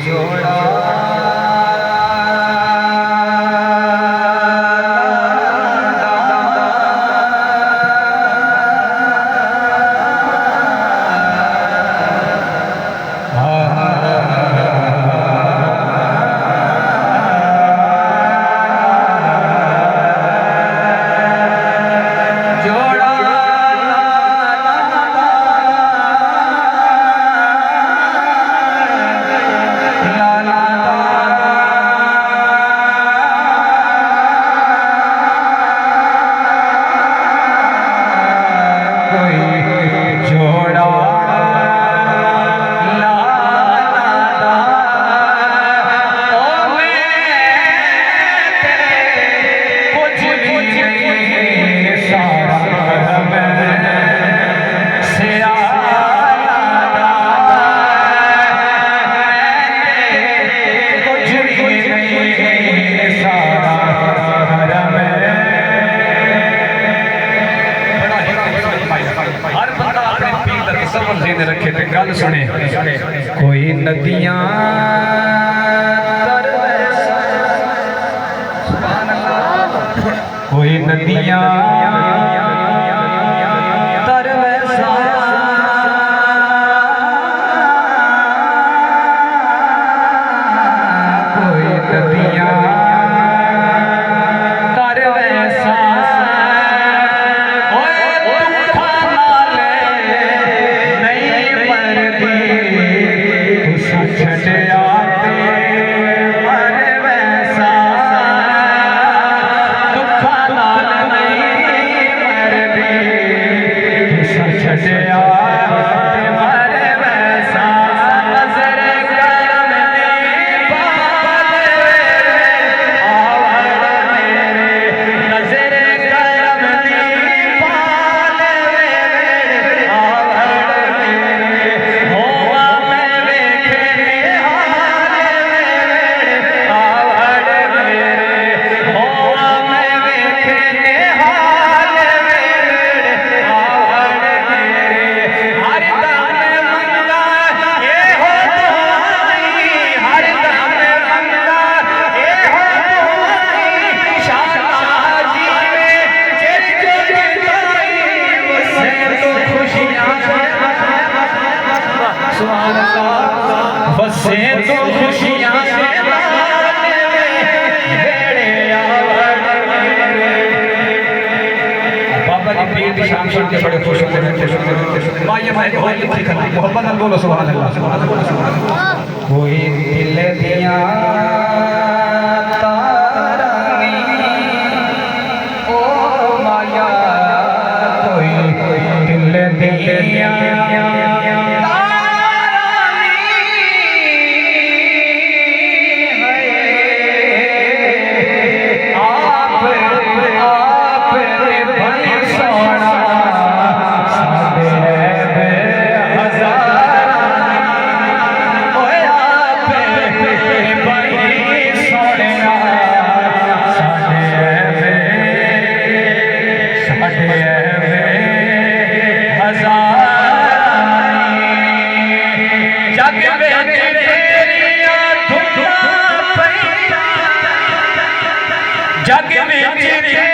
जोड़ा रखे थे गल सुने कोई नदियां कोई नदियां तरवैसा कोई नदियां तरवैसा बसे तो खुशियां बाबा जी पीर की शान सुन के बड़े खुश होते रहते भाई मैं बहुत लिखी करना मोहब्बत अल बोलो सुभान अल्लाह कोई दिल दिया तारानी ओ माया कोई दिल दिया जग में